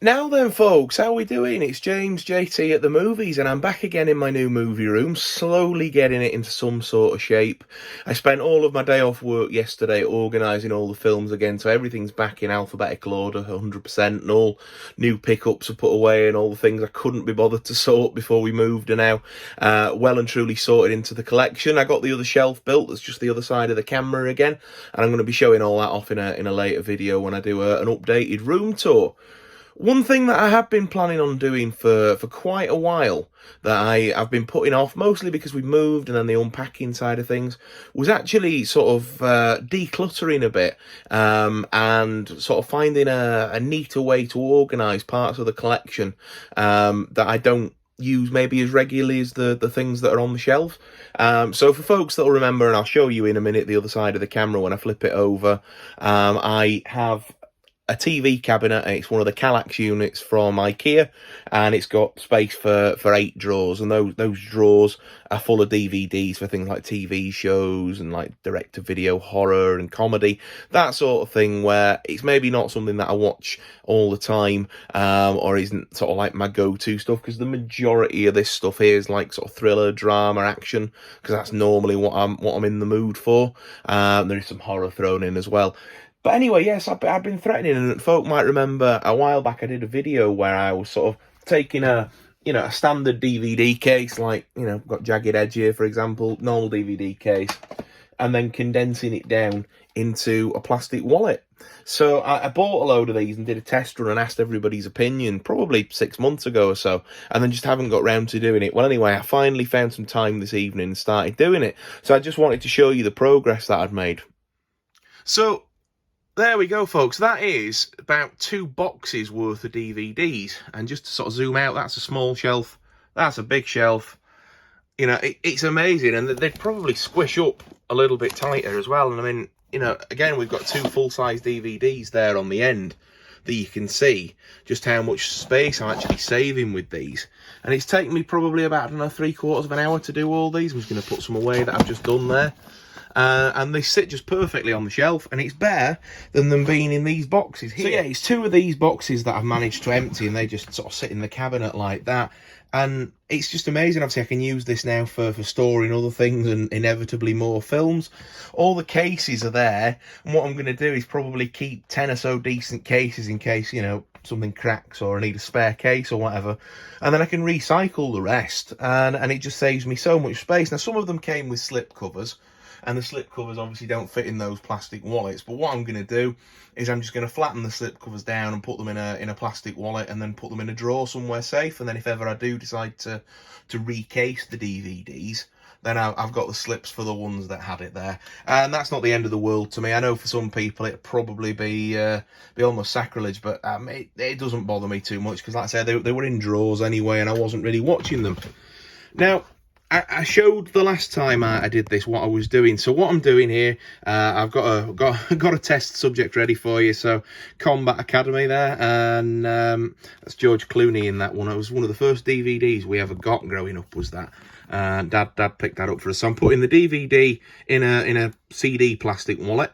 Now then, folks, how we doing? It's James JT at the movies, and I'm back again in my new movie room, slowly getting it into some sort of shape. I spent all of my day off work yesterday organising all the films again, so everything's back in alphabetical order, 100%, and all new pickups are put away, and all the things I couldn't be bothered to sort before we moved are now well and truly sorted into the collection. I got the other shelf built, that's just the other side of the camera again, and I'm going to be showing all that off in a later video when I do an updated room tour. One thing that I have been planning on doing for quite a while, that I've been putting off, mostly because we moved and then the unpacking side of things, was actually sort of decluttering a bit and sort of finding a neater way to organise parts of the collection that I don't use maybe as regularly as the things that are on the shelf. So for folks that'll remember, and I'll show you in a minute the other side of the camera when I flip it over, I have a TV cabinet. It's one of the Kallax units from IKEA, and it's got space for 8 drawers, and those drawers are full of DVDs for things like TV shows and like direct-to-video horror and comedy, that sort of thing, where it's maybe not something that I watch all the time, or isn't sort of like my go-to stuff, because the majority of this stuff here is like sort of thriller, drama, action, because that's normally what I'm in the mood for. There is some horror thrown in as well. But anyway, yes, I've been threatening, and folk might remember a while back I did a video where I was sort of taking a standard DVD case, like, got Jagged Edge here, for example, normal DVD case, and then condensing it down into a plastic wallet. So I bought a load of these and did a test run and asked everybody's opinion probably 6 months ago or so, and then just haven't got round to doing it. Well, anyway, I finally found some time this evening and started doing it. So I just wanted to show you the progress that I'd made. So there we go, folks. That is about 2 boxes worth of DVDs. And just to sort of zoom out, that's a small shelf. That's a big shelf. It's amazing. And they'd probably squish up a little bit tighter as well. And I mean, again, we've got 2 full-size DVDs there on the end that you can see just how much space I'm actually saving with these. And it's taken me probably about, I don't know, 3/4 of an hour to do all these. I'm just going to put some away that I've just done there. And they sit just perfectly on the shelf, and it's better than them being in these boxes here. So yeah, it's 2 of these boxes that I've managed to empty, and they just sort of sit in the cabinet like that. And it's just amazing. Obviously, I can use this now for storing other things and inevitably more films. All the cases are there, and what I'm going to do is probably keep 10 or so decent cases in case, something cracks or I need a spare case or whatever. And then I can recycle the rest, and it just saves me so much space. Now, some of them came with slip covers, and the slip covers obviously don't fit in those plastic wallets, but what I'm going to do is I'm just going to flatten the slip covers down and put them in a plastic wallet, and then put them in a drawer somewhere safe. And then if ever I do decide to recase the DVDs, then I've got the slips for the ones that had it there. And that's not the end of the world to me. I know for some people it'd probably be almost sacrilege, but it doesn't bother me too much, because like I said, they were in drawers anyway, and I wasn't really watching them. Now, I showed the last time I did this what I was doing. So what I'm doing here, I've got a test subject ready for you. So Combat Academy there, and that's George Clooney in that one. It was one of the first DVDs we ever got growing up, was that. Dad picked that up for us. So I'm putting the DVD in a CD plastic wallet,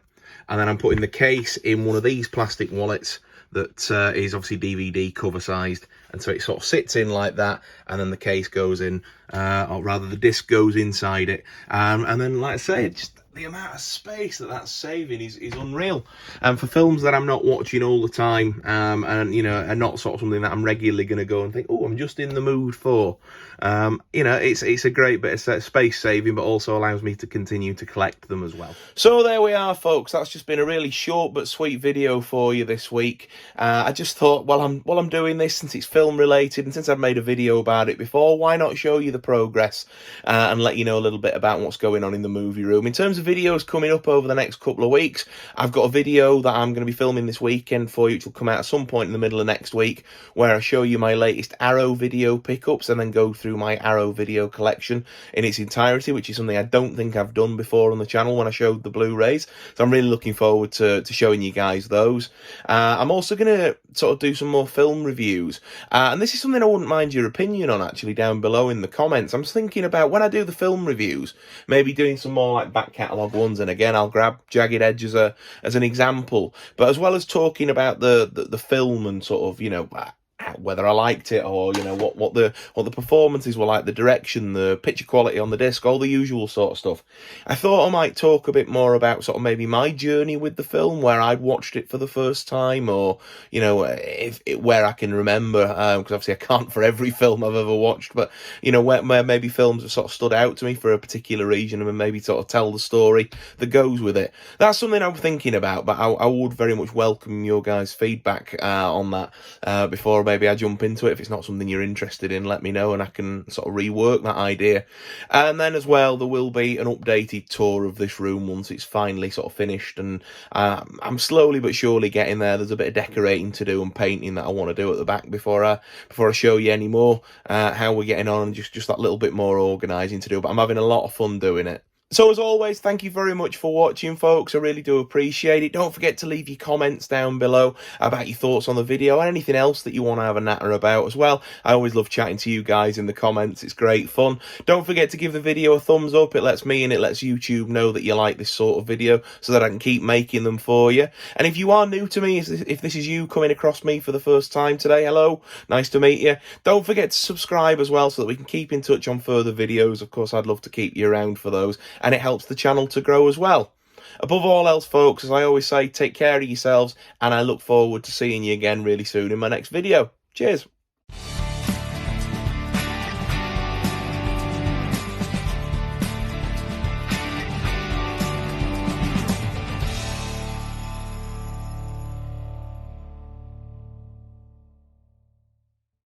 and then I'm putting the case in one of these plastic wallets that is obviously DVD cover sized, and so it sort of sits in like that, and then the case goes in, or rather the disc goes inside it, and then, like I say, just the amount of space that's saving is unreal. And for films that I'm not watching all the time, and are not sort of something that I'm regularly going to go and think, oh, I'm just in the mood for, it's a great bit of space saving, but also allows me to continue to collect them as well. So there we are, folks. That's just been a really short but sweet video for you this week. I just thought, while I'm doing this, since it's film related and since I've made a video about it before, why not show you the progress and let you know a little bit about what's going on in the movie room. In terms of videos coming up over the next couple of weeks, I've got a video that I'm going to be filming this weekend for you, which will come out at some point in the middle of next week, where I show you my latest Arrow video pickups and then go through my Arrow video collection in its entirety, which is something I don't think I've done before on the channel when I showed the Blu-rays. So I'm really looking forward to showing you guys those. I'm also going to sort of do some more film reviews, and this is something I wouldn't mind your opinion on actually down below in the comments. I'm just thinking about, when I do the film reviews, maybe doing some more like back catalogue catalogue ones, and again, I'll grab Jagged Edge as an example. But as well as talking about the film and sort of, you know, whether I liked it, or, you know, what the performances were like, the direction, the picture quality on the disc, all the usual sort of stuff, I thought I might talk a bit more about sort of maybe my journey with the film, where I'd watched it for the first time, or, you know, where I can remember, because obviously I can't for every film I've ever watched, but, you know, where maybe films have sort of stood out to me for a particular reason, and maybe sort of tell the story that goes with it. That's something I'm thinking about, but I would very much welcome your guys' feedback on that before maybe I jump into it. If it's not something you're interested in, let me know, and I can sort of rework that idea. And then as well, there will be an updated tour of this room once it's finally sort of finished, and I'm slowly but surely getting there. There's a bit of decorating to do and painting that I want to do at the back before I show you any more how we're getting on, and just that little bit more organising to do. But I'm having a lot of fun doing it. So as always, thank you very much for watching, folks. I really do appreciate it. Don't forget to leave your comments down below about your thoughts on the video and anything else that you want to have a natter about as well. I always love chatting to you guys in the comments. It's great fun. Don't forget to give the video a thumbs up. It lets me and it lets YouTube know that you like this sort of video, so that I can keep making them for you. And if you are new to me, if this is you coming across me for the first time today, hello, nice to meet you. Don't forget to subscribe as well, so that we can keep in touch on further videos. Of course, I'd love to keep you around for those, and it helps the channel to grow as well. Above all else, folks, as I always say, take care of yourselves, and I look forward to seeing you again really soon in my next video. Cheers.